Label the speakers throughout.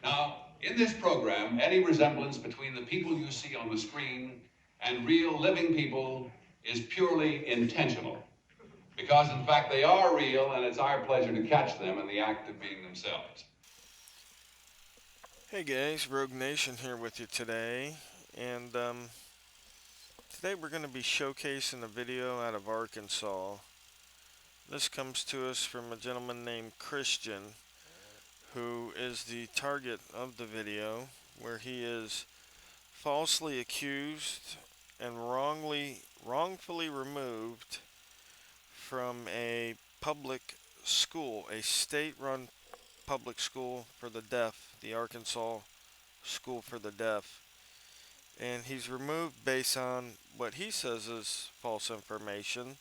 Speaker 1: Now, in this program, any resemblance between the people you see on the screen and real living people is purely intentional. Because, in fact, they are real, and it's our pleasure to catch them in the act of being themselves.
Speaker 2: Hey guys, Rogue Nation here with you today, and today we're going to be showcasing a video out of Arkansas. This comes to us from a gentleman named Christian, who is the target of the video, where he is falsely accused and wrongfully removed from a public school, a state-run public school for the deaf, the Arkansas School for the Deaf. And he's removed based on what he says is false information.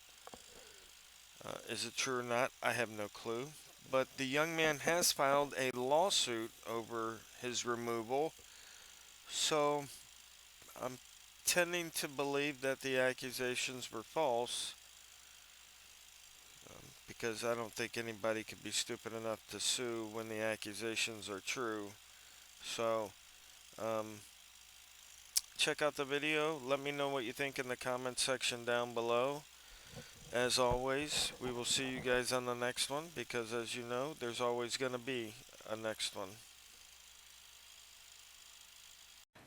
Speaker 2: Is it true or not? I have no clue. But the young man has filed a lawsuit over his removal, so I'm tending to believe that the accusations were false, because I don't think anybody could be stupid enough to sue when the accusations are true. So, check out the video. Let me know what you think in the comment section down below. As always, we will see you guys on the next one, because as you know, there's always going to be a next one.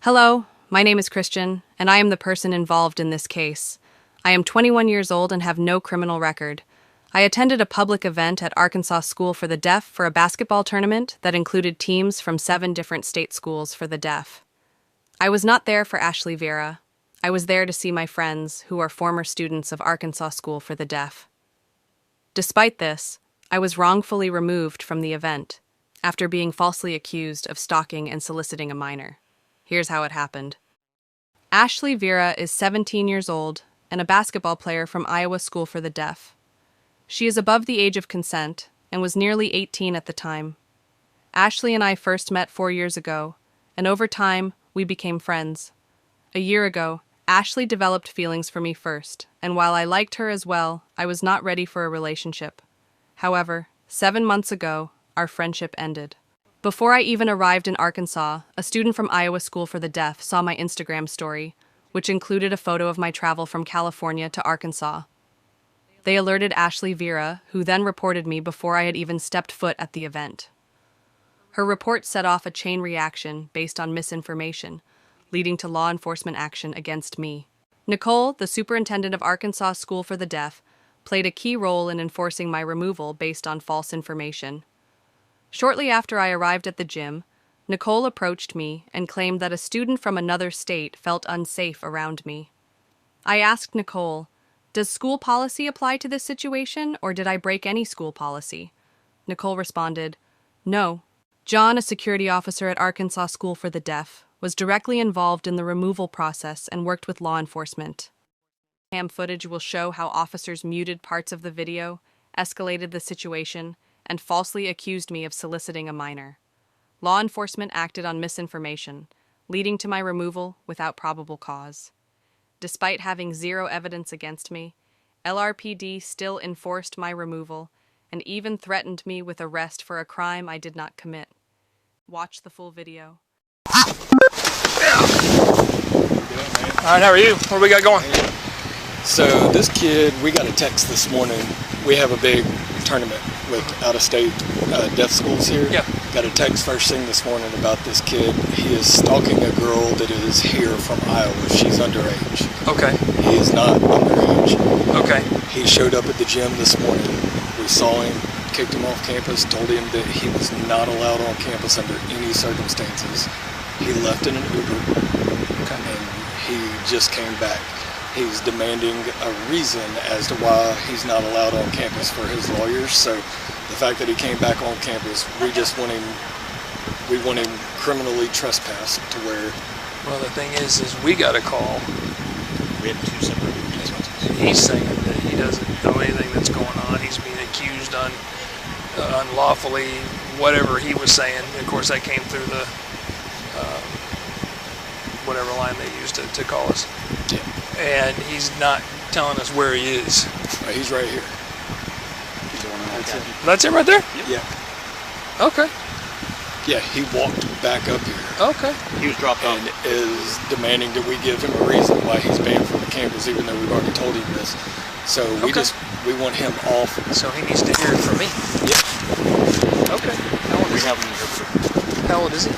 Speaker 3: Hello, my name is Christian, and I am the person involved in this case. I am 21 years old and have no criminal record. I attended a public event at Arkansas School for the Deaf for a basketball tournament that included teams from 7 different state schools for the deaf. I was not there for Ashley Vera. I was there to see my friends, who are former students of Arkansas School for the Deaf. Despite this, I was wrongfully removed from the event after being falsely accused of stalking and soliciting a minor. Here's how it happened. Ashley Vera is 17 years old and a basketball player from Iowa School for the Deaf. She is above the age of consent and was nearly 18 at the time. Ashley and I first met 4 years ago, and over time, we became friends. A year ago, Ashley developed feelings for me first, and while I liked her as well, I was not ready for a relationship. However, 7 months ago, our friendship ended. Before I even arrived in Arkansas, a student from Iowa School for the Deaf saw my Instagram story, which included a photo of my travel from California to Arkansas. They alerted Ashley Vera, who then reported me before I had even stepped foot at the event. Her report set off a chain reaction based on misinformation, leading to law enforcement action against me. Nicole, the superintendent of Arkansas School for the Deaf, played a key role in enforcing my removal based on false information. Shortly after I arrived at the gym, Nicole approached me and claimed that a student from another state felt unsafe around me. I asked Nicole, "Does school policy apply to this situation, or did I break any school policy?" Nicole responded, "No." John, a security officer at Arkansas School for the Deaf, was directly involved in the removal process and worked with law enforcement. Cam footage will show how officers muted parts of the video, escalated the situation, and falsely accused me of soliciting a minor. Law enforcement acted on misinformation, leading to my removal without probable cause. Despite having zero evidence against me, LRPD still enforced my removal and even threatened me with arrest for a crime I did not commit. Watch the full video.
Speaker 4: Alright, how are you? What do we got going?
Speaker 5: So this kid, we got a text this morning. We have a big tournament with out-of-state deaf schools here.
Speaker 4: Yeah.
Speaker 5: Got a text first thing this morning about this kid. He is stalking a girl that is here from Iowa. She's underage.
Speaker 4: Okay.
Speaker 5: He is not underage.
Speaker 4: Okay.
Speaker 5: He showed up at the gym this morning. We saw him, kicked him off campus, told him that he was not allowed on campus under any circumstances. He left in an Uber, and he just came back. He's demanding a reason as to why he's not allowed on campus for his lawyers. So the fact that he came back on campus, we want him criminally trespassed to where...
Speaker 4: Well, the thing is we got a call.
Speaker 6: We have 2 separate responses.
Speaker 4: He's saying that he doesn't know anything that's going on. He's being accused unlawfully, whatever he was saying. Of course, that came through the whatever line they used to call us.
Speaker 5: Yeah.
Speaker 4: And he's not telling us where he is.
Speaker 5: He's right here.
Speaker 6: He's the one on that.
Speaker 4: That's him right there?
Speaker 5: Yeah.
Speaker 4: Okay.
Speaker 5: Yeah, he walked back up here
Speaker 4: Okay.
Speaker 6: He was dropped off.
Speaker 5: and is demanding that we give him a reason why he's banned from the campus, even though we've already told him this. So we want him off.
Speaker 4: So he needs to hear it from me.
Speaker 5: Yeah.
Speaker 4: Okay. How old
Speaker 6: We
Speaker 4: is he?
Speaker 6: have an interpreter.
Speaker 4: How old is he?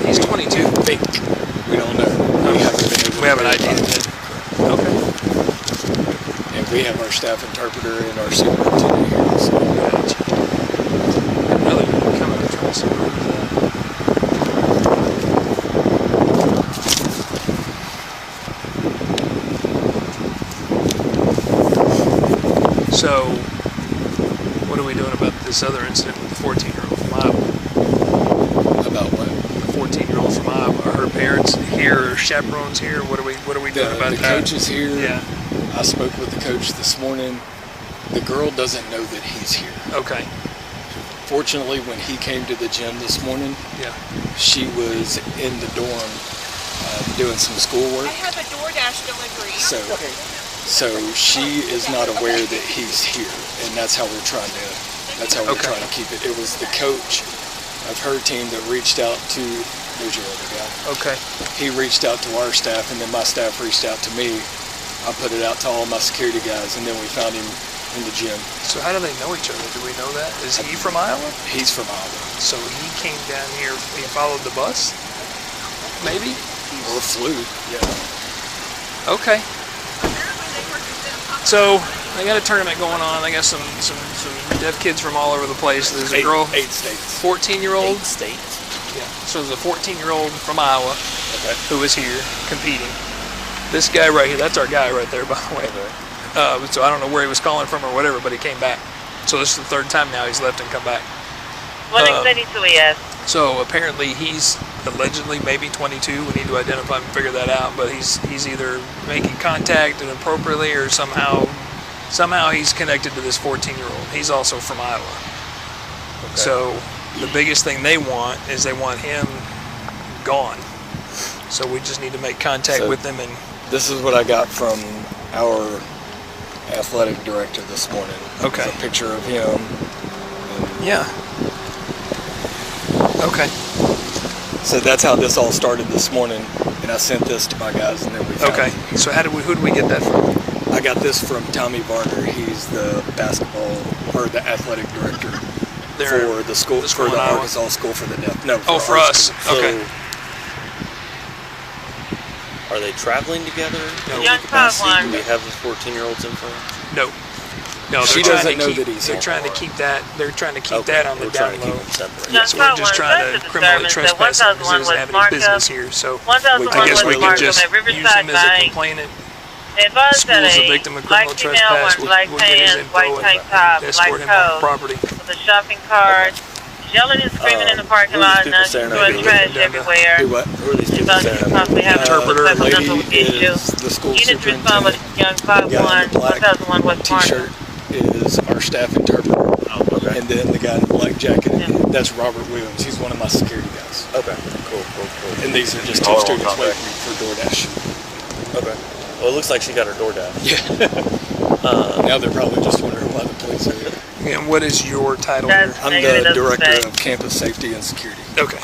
Speaker 5: He's
Speaker 4: He's 22.
Speaker 5: Think. We don't know. We haven't been able to
Speaker 4: We have an
Speaker 5: verify
Speaker 4: idea.
Speaker 5: that.
Speaker 4: Okay.
Speaker 5: And we have our staff interpreter and our superintendent here also.
Speaker 4: Another coming to try to see what is that. So, what are we doing about this other incident with the 14-year-old from Iowa?
Speaker 5: About what?
Speaker 4: The 14-year-old from Iowa. Are her parents here or chaperones here? What are we doing about
Speaker 5: The
Speaker 4: that?
Speaker 5: coach is here.
Speaker 4: Yeah.
Speaker 5: I spoke with the coach this morning. The girl doesn't know that he's here.
Speaker 4: Okay.
Speaker 5: Fortunately, when he came to the gym this morning,
Speaker 4: Yeah.
Speaker 5: she was in the dorm doing some schoolwork.
Speaker 7: I have a DoorDash delivery.
Speaker 5: So she is not aware that he's here, and that's how we're trying to keep it. It was the coach of her team that reached out to. There's your other guy.
Speaker 4: Okay.
Speaker 5: He reached out to our staff, and then my staff reached out to me. I put it out to all my security guys, and then we found him in the gym.
Speaker 4: So how do they know each other? Do we know that? Is he from Iowa?
Speaker 5: He's from Iowa.
Speaker 4: So he came down here, he followed the bus? Maybe?
Speaker 5: Or flew. Yeah.
Speaker 4: Okay. So, they got a tournament going on. They got some deaf kids from all over the place. There's a girl,
Speaker 5: 8 states.
Speaker 4: 14-year-old.
Speaker 6: 8 states.
Speaker 4: Yeah. So there's a 14-year-old from Iowa
Speaker 5: Okay.
Speaker 4: who is here competing. This guy right here, that's our guy right there, by the way. So I don't know where he was calling from or whatever, but he came back. So this is the third time now he's left and come back.
Speaker 8: 182 ES.
Speaker 4: So apparently he's allegedly maybe 22. We need to identify him and figure that out. But he's either making contact inappropriately or somehow he's connected to this 14-year-old. He's also from Iowa.
Speaker 5: Okay.
Speaker 4: So the biggest thing they want is they want him gone. So we just need to make contact
Speaker 5: So-
Speaker 4: with them and.
Speaker 5: This is what I got from our athletic director this morning.
Speaker 4: Okay.
Speaker 5: It's a picture of him.
Speaker 4: Yeah. Okay.
Speaker 5: So that's how this all started this morning, and I sent this to my guys, and then we found
Speaker 4: Okay.
Speaker 5: him.
Speaker 4: So who did we get that from?
Speaker 5: I got this from Tommy Varner. He's the basketball or the athletic director
Speaker 4: There-
Speaker 5: for the school,
Speaker 4: the school
Speaker 5: for
Speaker 4: in
Speaker 5: the
Speaker 4: Iowa?
Speaker 5: Arkansas School for the Deaf. No,
Speaker 4: Oh, for
Speaker 5: our
Speaker 4: us.
Speaker 5: school.
Speaker 4: Okay.
Speaker 6: Are they traveling together?
Speaker 4: No.
Speaker 8: Young Pop
Speaker 6: Do
Speaker 8: one.
Speaker 6: we have the 14-year-olds info?
Speaker 4: No. No,
Speaker 5: She
Speaker 4: they're trying
Speaker 5: doesn't
Speaker 4: to
Speaker 5: know
Speaker 4: keep,
Speaker 5: that he's
Speaker 4: they're
Speaker 5: here.
Speaker 4: trying to keep that. They're trying to keep
Speaker 6: Okay,
Speaker 4: that on the
Speaker 6: we're
Speaker 4: down
Speaker 6: trying to keep
Speaker 4: low.
Speaker 6: them separate.
Speaker 8: Young
Speaker 4: So we're
Speaker 8: Pop
Speaker 4: just
Speaker 8: one.
Speaker 4: trying to
Speaker 8: That's a
Speaker 4: criminally
Speaker 8: disturbance.
Speaker 4: trespass him
Speaker 8: 1001
Speaker 4: because he doesn't have any
Speaker 8: Markup.
Speaker 4: business here. So
Speaker 8: 1001
Speaker 4: I guess we
Speaker 8: West
Speaker 4: could
Speaker 8: Markham
Speaker 4: just
Speaker 8: at
Speaker 4: use
Speaker 8: Riverside
Speaker 4: him as a
Speaker 8: Bank.
Speaker 4: complainant.
Speaker 8: Advised
Speaker 4: School's
Speaker 8: that
Speaker 4: a victim of
Speaker 8: black
Speaker 4: criminal
Speaker 8: female
Speaker 4: trespass.
Speaker 8: wearing black
Speaker 4: We'll get his
Speaker 8: pants, white
Speaker 4: info
Speaker 8: tank
Speaker 4: and
Speaker 8: top, black
Speaker 4: escort him off
Speaker 8: coat,
Speaker 4: property.
Speaker 8: with a shopping cart, yelling and screaming in the parking
Speaker 6: who are
Speaker 8: lot,
Speaker 6: these
Speaker 8: and
Speaker 6: people staring at
Speaker 8: throwing
Speaker 6: me?
Speaker 8: trash
Speaker 4: Down there.
Speaker 8: everywhere.
Speaker 5: Do what?
Speaker 6: Who are these
Speaker 8: You
Speaker 6: people
Speaker 8: thought you
Speaker 6: standing
Speaker 8: possibly have
Speaker 4: Interpreter.
Speaker 8: a
Speaker 5: Lady
Speaker 8: mental issue.
Speaker 5: is the school
Speaker 8: Units respond with
Speaker 5: superintendent.
Speaker 8: Young Pop
Speaker 5: The guy in
Speaker 8: 1,
Speaker 5: the black
Speaker 8: 1001 West
Speaker 5: T-shirt
Speaker 8: Markham.
Speaker 5: is our staff interpreter.
Speaker 6: Oh, okay.
Speaker 5: And then the guy in the black jacket,
Speaker 8: Yeah.
Speaker 5: that's Robert Williams. He's one of my security guys.
Speaker 6: Okay. Cool.
Speaker 5: And these are just two students waiting for DoorDash.
Speaker 6: Okay. Well, it looks like she got her DoorDash.
Speaker 5: Yeah. Now they're probably just wondering why the police are here.
Speaker 4: And what is your title here?
Speaker 8: That's-
Speaker 5: I'm
Speaker 8: Maybe it
Speaker 5: the
Speaker 8: doesn't
Speaker 5: director
Speaker 8: say.
Speaker 5: of campus safety and security.
Speaker 4: Okay.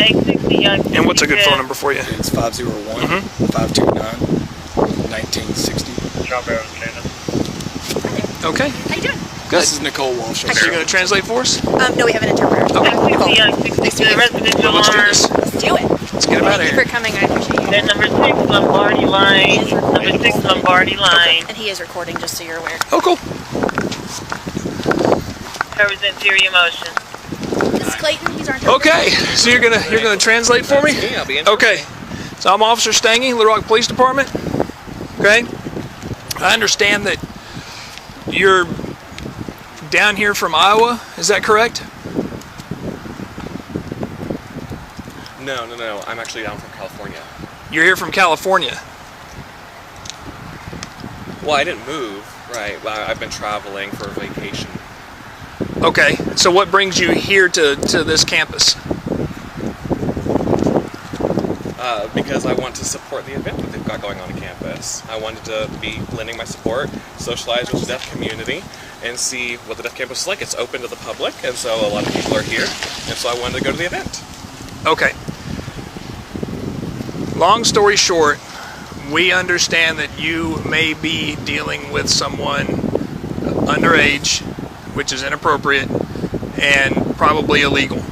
Speaker 4: And what's a good phone number for you?
Speaker 5: It's 501 529 1960.
Speaker 4: Okay.
Speaker 7: How you doing?
Speaker 4: Good.
Speaker 5: This is Nicole Walsh.
Speaker 4: So you're going to translate for us?
Speaker 7: No, we have an interpreter.
Speaker 4: Okay.
Speaker 7: Nicole.
Speaker 8: The residential
Speaker 4: Let's do
Speaker 8: arm.
Speaker 4: this.
Speaker 7: Let's do it.
Speaker 4: Let's get him out of
Speaker 7: Thank you
Speaker 4: here.
Speaker 7: for coming. I appreciate you.
Speaker 8: Then number 6, Lombardi Line. Number 6, Lombardi Line.
Speaker 7: And he is recording, just so you're aware.
Speaker 4: Oh, cool.
Speaker 8: Covers interior motion.
Speaker 7: This is Clayton. He's our interpreter.
Speaker 4: Okay. So you're gonna translate for me?
Speaker 6: I'll be in.
Speaker 4: Okay. So I'm Officer Stangy, Little Rock Police Department. Okay. I understand that you're down here from Iowa. Is that correct?
Speaker 9: No. I'm actually down from California.
Speaker 4: You're here from California.
Speaker 9: Well, I didn't move, right? Well, I've been traveling for vacation.
Speaker 4: Okay. So what brings you here to this campus?
Speaker 9: because I want to support the event that they've got going on campus. I wanted to be lending my support, socialize with the deaf community, and see what the deaf campus is like. It's open to the public, and so a lot of people are here, and so I wanted to go to the event.
Speaker 4: Okay. Long story short, we understand that you may be dealing with someone underage, which is inappropriate and probably illegal.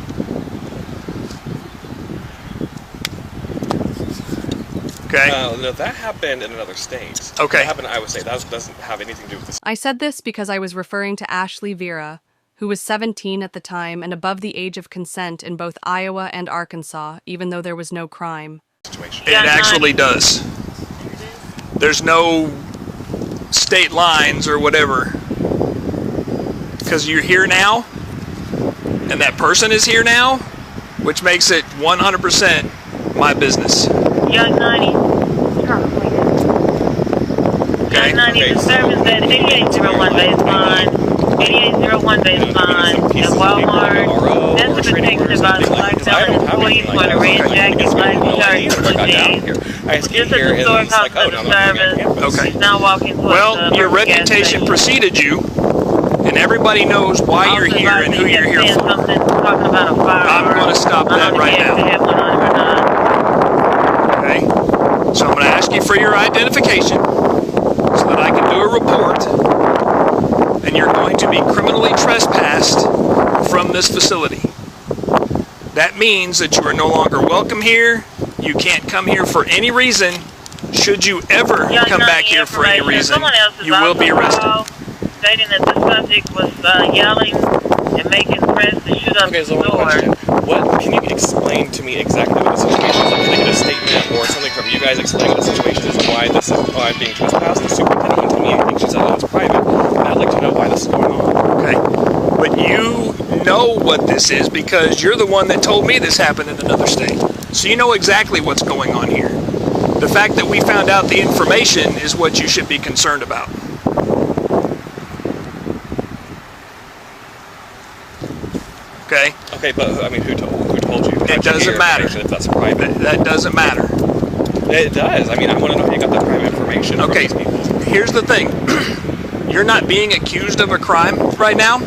Speaker 4: Okay.
Speaker 9: No, that happened in another state.
Speaker 4: Okay.
Speaker 9: That happened in Iowa State. That doesn't have anything to do with this.
Speaker 3: I said this because I was referring to Ashley Vera, who was 17 at the time and above the age of consent in both Iowa and Arkansas, even though there was no crime.
Speaker 9: Situation.
Speaker 4: It actually does. There's no state lines or whatever. Because you're here now, and that person is here now, which makes it 100% my business.
Speaker 8: Young 90.
Speaker 4: Okay.
Speaker 8: Young 90, the service at 8801 baseline. 8801 baseline. And Walmart. That's the protective of the black selling employees for the red jacket, black shirt, blue jeans. Just a historic hospital service.
Speaker 4: Okay.
Speaker 8: Now walking towards
Speaker 4: Well, your reputation preceded you, and everybody knows why you're here and who you're here for.
Speaker 8: Talking about a fire.
Speaker 4: I'm going to stop that right now. Okay? So I'm going to ask you for your identification so that I can do a report, and you're going to be criminally trespassed from this facility. That means that you are no longer welcome here. You can't come here for any reason. Should you ever come back here for any reason, you will be arrested.
Speaker 8: Stating that the subject was yelling and making threats to shoot up
Speaker 9: Okay,
Speaker 8: the
Speaker 9: so one
Speaker 8: door.
Speaker 9: question. Can you explain to me exactly what the situation is? Can I get a statement or something from you guys explaining what the situation is and why this is why I'm being trespassed? The superintendent came to me and she said, oh, it's private. And I'd like to know why this is going on.
Speaker 4: Okay. But you know what this is because you're the one that told me this happened in another state. So you know exactly what's going on here. The fact that we found out the information is what you should be concerned about. Okay?
Speaker 9: Okay, but I mean, who told you?
Speaker 4: It doesn't matter.
Speaker 9: If that's private.
Speaker 4: That doesn't matter.
Speaker 9: It does. I mean, I want to know how you got that private information from
Speaker 4: Okay,
Speaker 9: these people.
Speaker 4: here's the thing. You're not being accused of a crime right now.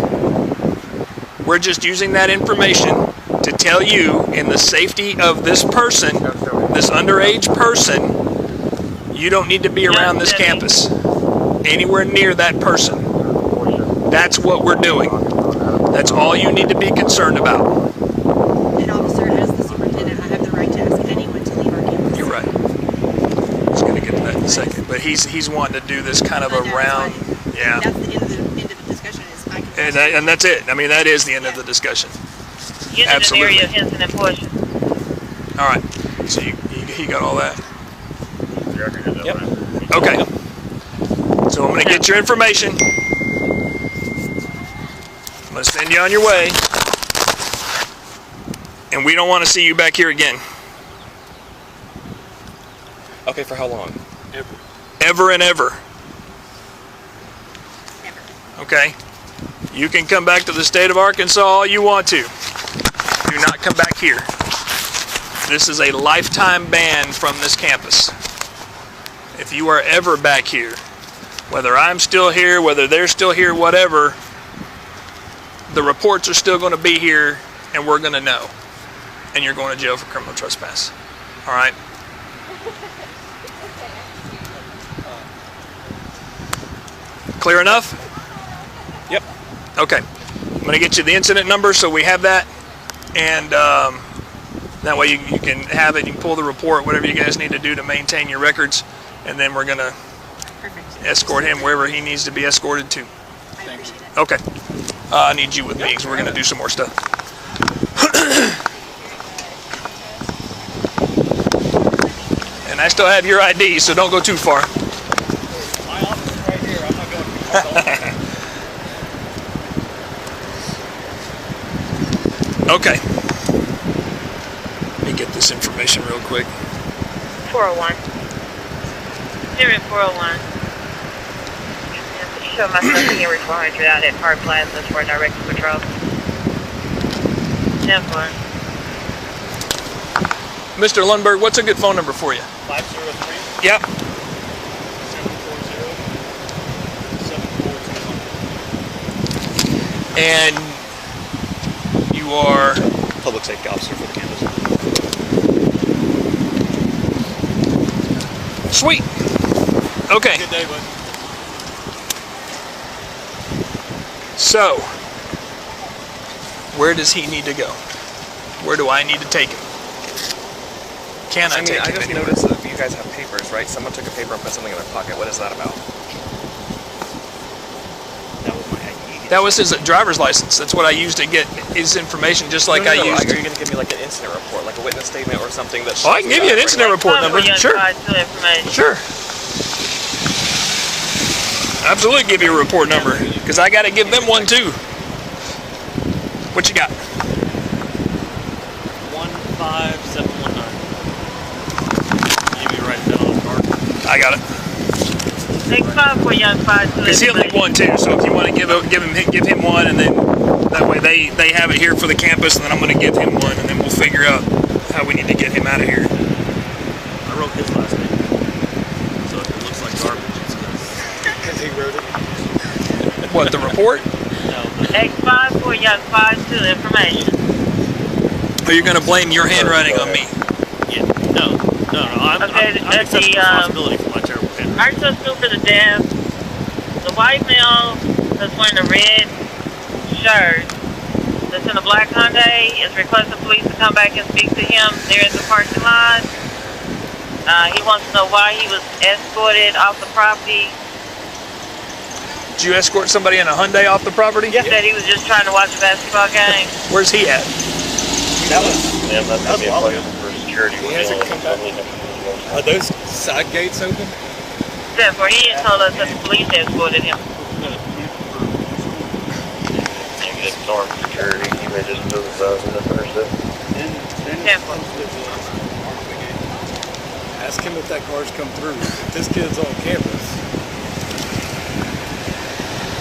Speaker 4: We're just using that information to tell you in the safety of this person, this underage person, you don't need to be around this campus, anywhere near that person. That's what we're doing. That's all you need to be concerned about.
Speaker 7: And officer, as the superintendent, I have the right to ask anyone to leave our campus.
Speaker 4: You're right. He's going to get to that in a second. But he's wanting to do this kind of a round. Yeah.
Speaker 7: That's the end of the discussion. Is I can
Speaker 4: And that's it. I mean, that is the end of the discussion.
Speaker 8: Unit
Speaker 4: Absolutely.
Speaker 8: area of Henson and Portia.
Speaker 4: All right. So he got all that.
Speaker 9: Yep.
Speaker 4: Okay. So I'm going to get your information. I'm going to send you on your way. And we don't want to see you back here again.
Speaker 9: Okay, for how long?
Speaker 4: Ever and ever. Okay? You can come back to the state of Arkansas all you want to. Do not come back here. This is a lifetime ban from this campus. If you are ever back here, whether I'm still here, whether they're still here, whatever, the reports are still going to be here and we're going to know. And you're going to jail for criminal trespass. All right? Clear enough?
Speaker 9: Yep.
Speaker 4: Okay. I'm going to get you the incident number so we have that. And that way you can have it. You can pull the report, whatever you guys need to do to maintain your records. And then we're going to escort him wherever he needs to be escorted to.
Speaker 7: I appreciate it.
Speaker 4: Okay. I need you with me because we're going to do some more stuff. And I still have your ID, so don't go too far.
Speaker 5: My office is right here. I'm not going to
Speaker 4: Okay. Let me get this information real quick.
Speaker 8: 401. Unit 401. Show my son here with 400 out at Park Plaza for direct patrol. 10-4.
Speaker 4: Mr. Lundberg, what's a good phone number for you?
Speaker 6: 503
Speaker 4: Yep.
Speaker 6: 740 7421.
Speaker 4: And you are
Speaker 6: Public safety officer for the campus.
Speaker 4: sweet. Okay.
Speaker 6: Good day, bud.
Speaker 4: So, where does he need to go? Where do I need to take him? Can I, take
Speaker 9: I
Speaker 4: him
Speaker 9: just
Speaker 4: anywhere?
Speaker 9: noticed that you guys have papers, right? Someone took a paper and put something in their pocket. What is that about?
Speaker 6: That was my ID.
Speaker 4: That was his driver's license. That's what I used to get his information, just like I used
Speaker 9: Are
Speaker 4: to.
Speaker 9: you going to give me like an incident report, like a witness statement or something that?
Speaker 4: Oh, I can give you an incident report number. Sure. Sure. Absolutely give you a report number, because I got to give them one too. What you got?
Speaker 6: 15719. You be right down on the card.
Speaker 4: I got it.
Speaker 8: Next 5 for young 5 to
Speaker 4: Because he'll need one too. So if you want to give him one, and then that way they have it here for the campus, and then I'm going to give him one, and then we'll figure out how we need to get him out of here.
Speaker 6: I wrote his last name. So if it looks like garbage, it's because he wrote it.
Speaker 4: What, the report?
Speaker 6: No.
Speaker 8: X5 for young 5 to information.
Speaker 4: Or you're going to blame your handwriting on me?
Speaker 6: Yeah. No. I'm accepting responsibility for my terrible handwriting.
Speaker 8: Arkansas School for the Deaf. The white male that's wearing a red shirt that's in a black Hyundai is requesting police to come back and speak to him there in the parking lot. He wants to know why he was escorted off the property.
Speaker 4: Did you escort somebody in a Hyundai off the property?
Speaker 8: He said he was just trying to watch a basketball game.
Speaker 4: Where's he at?
Speaker 6: That was Wally.
Speaker 9: For security.
Speaker 6: He hasn't come back. Are those side gates open?
Speaker 8: Except for he had told us that the police escorted him.
Speaker 10: Maybe it's armed security. You may just move those in the first step.
Speaker 5: Ask him if that car's come through. If this kid's on campus.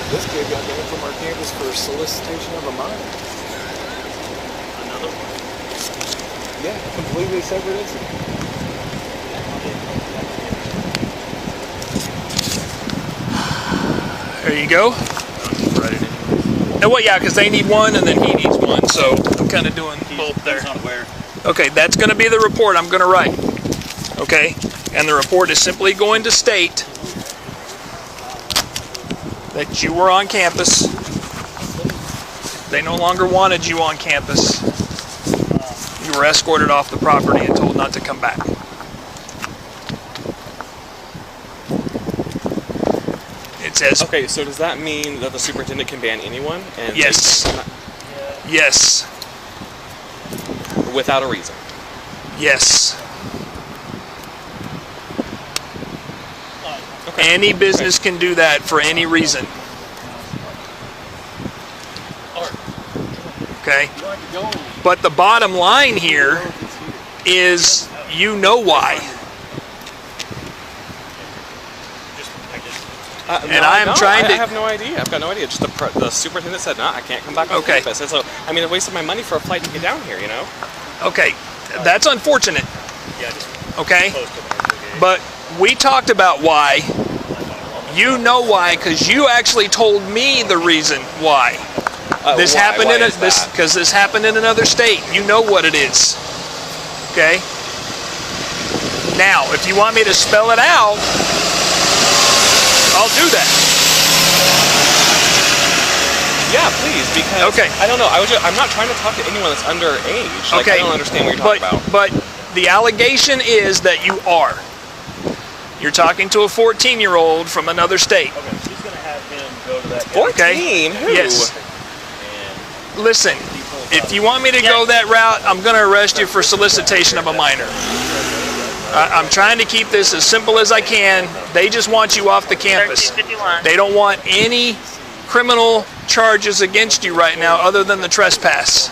Speaker 5: This kid got banned from our campus for solicitation of a minor.
Speaker 6: Another one?
Speaker 5: Yeah, completely separate incident.
Speaker 4: There you go. Well, yeah, because they need one and then he needs one, so I'm kind of doing both there.
Speaker 6: Not aware.
Speaker 4: Okay, that's going to be the report I'm going to write. Okay, and the report is simply going to state that you were on campus. They no longer wanted you on campus. You were escorted off the property and told not to come back. It says,
Speaker 9: Okay, so does that mean that the superintendent can ban anyone? And
Speaker 4: yes. Yes.
Speaker 9: Without a reason?
Speaker 4: Yes. Any business can do that for any reason. Okay? But the bottom line here is you know why. And I am trying to...
Speaker 9: I have no idea. I've got no idea. Just the superintendent said, no, I can't come back on campus. And so, I mean, I wasted my money for a flight to get down here, you know?
Speaker 4: Okay, that's unfortunate. Okay? But we talked about why. You know why, because you actually told me the reason why. This happened in because this happened in another state. You know what it is. Okay? Now, if you want me to spell it out, I'll do that.
Speaker 9: Yeah, please, because I don't know. I'm not trying to talk to anyone that's underage. Like, I don't understand what you're talking about.
Speaker 4: But the allegation is that you are. You're talking to a 14-year-old from another state.
Speaker 6: Okay, she's going to have him go to that.
Speaker 9: 14? Who?
Speaker 4: Yes. Listen, if you want me to go that route, I'm going to arrest you for solicitation of a minor. I'm trying to keep this as simple as I can. They just want you off the campus. They don't want any criminal charges against you right now other than the trespass.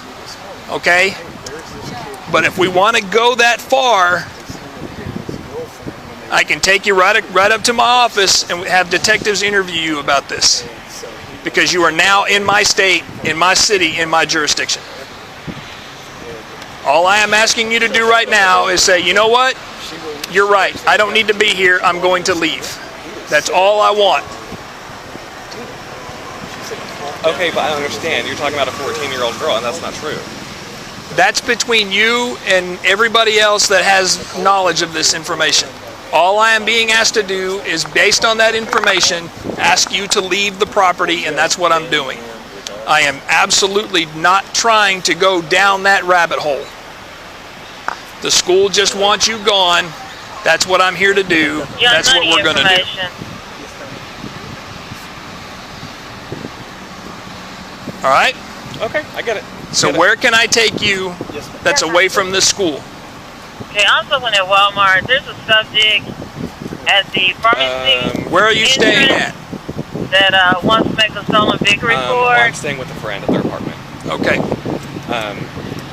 Speaker 4: Okay? But if we want to go that far, I can take you right up to my office and have detectives interview you about this. Because you are now in my state, in my city, in my jurisdiction. All I am asking you to do right now is say, you know what? You're right. I don't need to be here. I'm going to leave. That's all I want.
Speaker 9: Okay, but I don't understand. You're talking about a 14-year-old girl, and that's not true.
Speaker 4: That's between you and everybody else that has knowledge of this information. All I am being asked to do is, based on that information, ask you to leave the property, and that's what I'm doing. I am absolutely not trying to go down that rabbit hole. The school just wants you gone. That's what I'm here to do. That's what we're going to do. All right?
Speaker 9: Okay, I get it.
Speaker 4: So where can I take you that's away from this school?
Speaker 8: Okay, I'm looking at Walmart. There's a subject at the pharmacy.
Speaker 4: Where are you staying at?
Speaker 8: That wants to make a stolen vehicle report.
Speaker 9: Well, I'm staying with a friend at their apartment.
Speaker 4: Okay.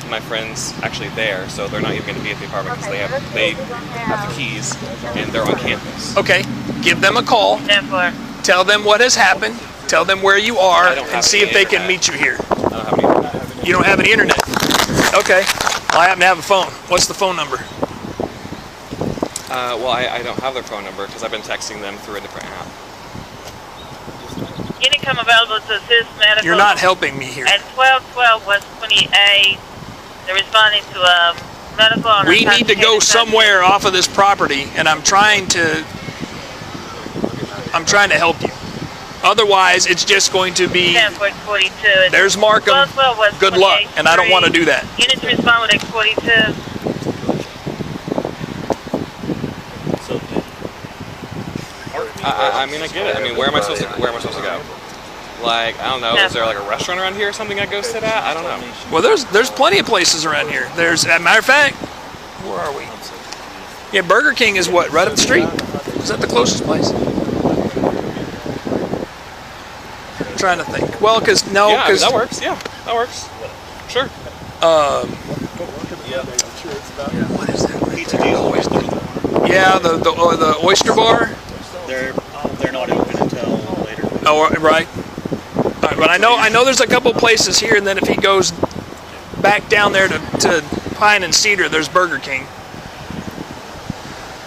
Speaker 9: My friend's actually there, so they're not even going to be at the apartment because they have the keys and they're on campus.
Speaker 4: Okay. Give them a call. Tell them what has happened. Tell them where you are and see if they can meet you here.
Speaker 9: I don't have any internet.
Speaker 4: You don't have any internet? Okay. Well, I happen to have a phone. What's the phone number?
Speaker 9: Well, I don't have their phone number because I've been texting them through a different app.
Speaker 8: Unicom available to assist medical.
Speaker 4: You're not helping me here.
Speaker 8: At 1212 West 28, they're responding to a medical.
Speaker 4: We need to go somewhere off of this property, and I'm trying to help you. Otherwise, it's just going to be. There's Markham. Good luck, and I don't want to do that.
Speaker 8: Unit to respond with X42.
Speaker 9: I mean, I get it. I mean, where am I supposed to go? Like, I don't know. Is there like a restaurant around here or something I go sit at? I don't know.
Speaker 4: Well, there's plenty of places around here. There's, as a matter of fact, where are we? Yeah, Burger King is what, right up the street? Is that the closest place? I'm trying to think. Well, because no,
Speaker 9: yeah,
Speaker 4: because
Speaker 9: that works. Yeah, that works. Sure.
Speaker 4: What is that?
Speaker 6: Pizza deal.
Speaker 4: Yeah, the oyster bar.
Speaker 6: They're not open until later.
Speaker 4: Oh, right. But I know there's a couple places here, and then if he goes back down there to Pine and Cedar, there's Burger King.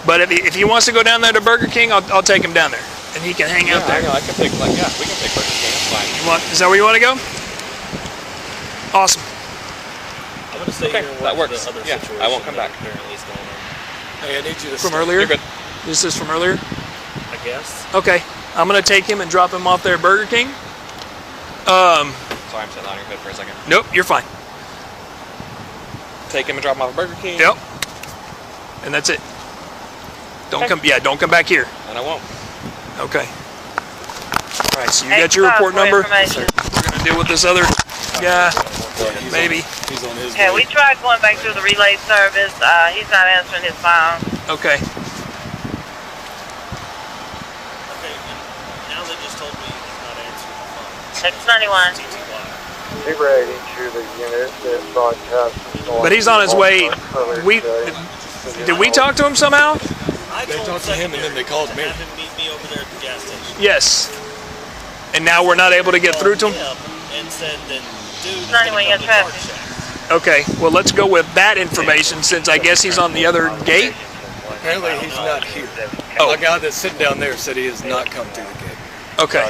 Speaker 4: But if he wants to go down there to Burger King, I'll take him down there, and he can hang out there.
Speaker 9: I know. I can take we can take Burger King. That's fine.
Speaker 4: Is that where you want to go? Awesome.
Speaker 6: I'm gonna stay here and
Speaker 9: that
Speaker 6: watch
Speaker 9: works.
Speaker 6: the other
Speaker 9: Yeah,
Speaker 6: situation
Speaker 9: I won't come back.
Speaker 6: apparently is going on.
Speaker 5: Hey, I need you to
Speaker 4: From earlier?
Speaker 9: You're good.
Speaker 4: This is from earlier?
Speaker 6: I guess.
Speaker 4: Okay. I'm going to take him and drop him off there at Burger King.
Speaker 9: Sorry, I'm sitting on your hood for a second.
Speaker 4: Nope, you're fine.
Speaker 9: Take him and drop him off at Burger King.
Speaker 4: Yep. And that's it. Don't come back here.
Speaker 9: And I won't.
Speaker 4: Okay. All right, so you got your report number. We're going to deal with this other guy. Maybe.
Speaker 5: He's on his
Speaker 8: Okay,
Speaker 5: way.
Speaker 8: we tried going back through the relay service. He's not answering his phone.
Speaker 4: Okay.
Speaker 6: Okay, now they just told me he's not answering the phone.
Speaker 8: X91.
Speaker 10: Be ready to the unit that broadcast.
Speaker 4: But he's on his way. Did we talk to him somehow?
Speaker 5: They talked to him and then they called me.
Speaker 6: Have him meet me over there at the gas station.
Speaker 4: Yes. And now we're not able to get through to him?
Speaker 6: And said that dude.
Speaker 8: 91, you got traffic.
Speaker 4: Okay, well, let's go with that information since I guess he's on the other gate.
Speaker 5: Apparently he's not here.
Speaker 4: Oh.
Speaker 5: The guy that's sitting down there said he has not come through the gate.
Speaker 4: Okay.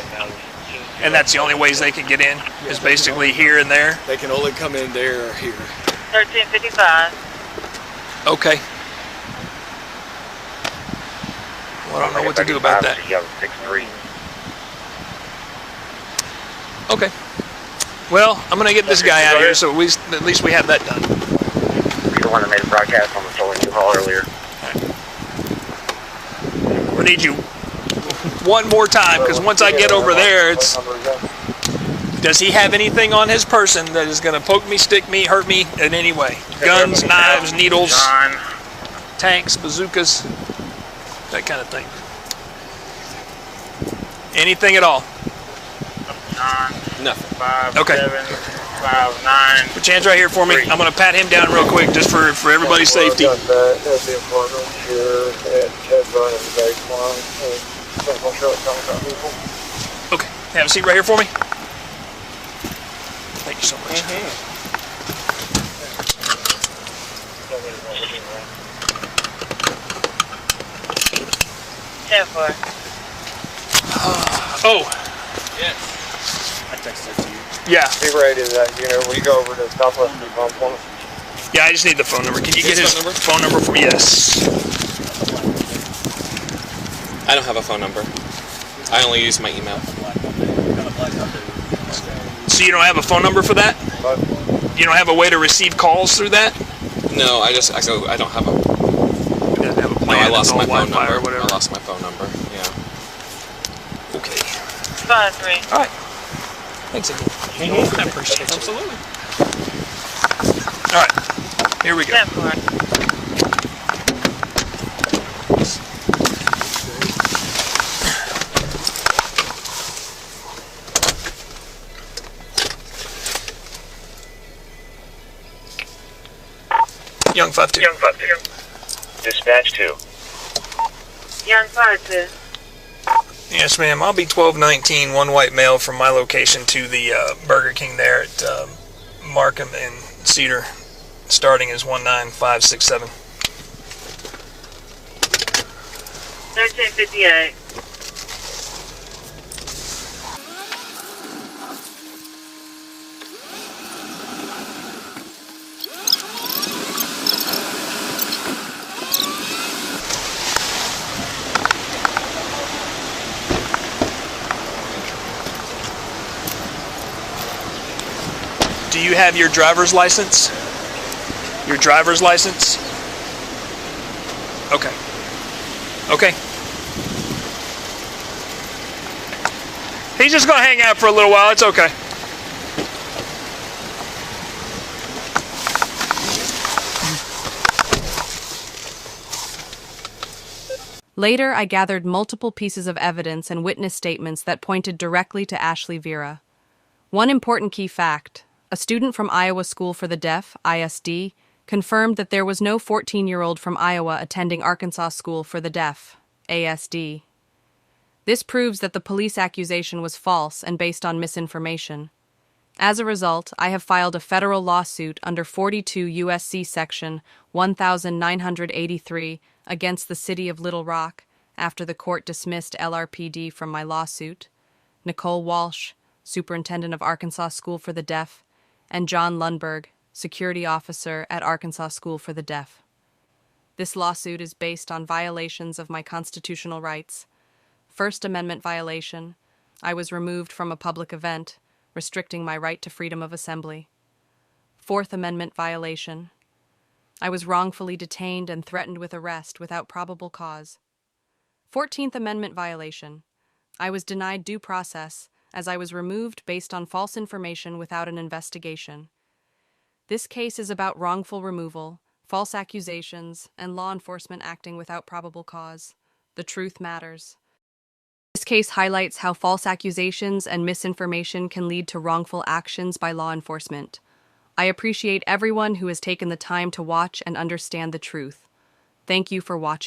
Speaker 4: And that's the only ways they can get in, is basically here and there?
Speaker 5: They can only come in there or here.
Speaker 8: 1355.
Speaker 4: Okay. Well, I don't know what to do about that. Okay. Well, I'm going to get this guy out of here, so at least we have that done.
Speaker 10: You're the one that made a broadcast on the stolen U-Haul earlier.
Speaker 4: We need you one more time, because once I get over there, it's... Does he have anything on his person that is going to poke me, stick me, hurt me in any way? Guns, knives, needles, tanks, bazookas, that kind of thing. Anything at all?
Speaker 9: Nothing.
Speaker 4: Okay. Put your hands right here for me. I'm going to pat him down real quick just for everybody's safety. Okay. Have a seat right here for me. Thank you so much.
Speaker 8: 10-4.
Speaker 4: Oh,
Speaker 6: I texted it to you.
Speaker 4: yeah.
Speaker 10: Be ready to that, will you go over to Southwest Phone?
Speaker 4: Yeah, I just need the phone number. Can you get
Speaker 9: His
Speaker 4: his
Speaker 9: phone number?
Speaker 4: phone number for me? Yes.
Speaker 9: I don't have a phone number. I only use my email.
Speaker 4: So you don't have a phone number for that? You don't have a way to receive calls through that?
Speaker 9: No, I don't have a.
Speaker 4: You have a
Speaker 9: No,
Speaker 4: plan
Speaker 9: I lost
Speaker 4: that's all
Speaker 9: my phone
Speaker 4: Wi-Fi
Speaker 9: number.
Speaker 4: or whatever.
Speaker 9: I lost my phone number. Yeah.
Speaker 4: Okay.
Speaker 8: 5-3.
Speaker 4: All right. Thanks again. I appreciate it.
Speaker 9: Absolutely.
Speaker 4: All right. Here we go.
Speaker 8: 10-4.
Speaker 4: Young 5-2.
Speaker 10: Dispatch 2.
Speaker 8: Young 5-2.
Speaker 4: Yes, ma'am. I'll be 1219, one white male from my location to the Burger King there at Markham and Cedar. Starting is 19567.
Speaker 8: 1358.
Speaker 4: Do you have your driver's license? Your driver's license? Okay. Okay. He's just gonna hang out for a little while. It's okay.
Speaker 3: Later, I gathered multiple pieces of evidence and witness statements that pointed directly to Ashley Vera. One important key fact: a student from Iowa School for the Deaf, ISD, confirmed that there was no 14-year-old from Iowa attending Arkansas School for the Deaf, ASD. This proves that the police accusation was false and based on misinformation. As a result, I have filed a federal lawsuit under 42 U.S.C. Section 1983 against the City of Little Rock after the court dismissed LRPD from my lawsuit. Nicole Walsh, Superintendent of Arkansas School for the Deaf, and John Lundberg, Security Officer at Arkansas School for the Deaf. This lawsuit is based on violations of my constitutional rights. First Amendment violation: I was removed from a public event, restricting my right to freedom of assembly. Fourth Amendment violation: I was wrongfully detained and threatened with arrest without probable cause. 14th Amendment violation: I was denied due process as I was removed based on false information without an investigation. This case is about wrongful removal, false accusations, and law enforcement acting without probable cause. The truth matters. This case highlights how false accusations and misinformation can lead to wrongful actions by law enforcement. I appreciate everyone who has taken the time to watch and understand the truth. Thank you for watching.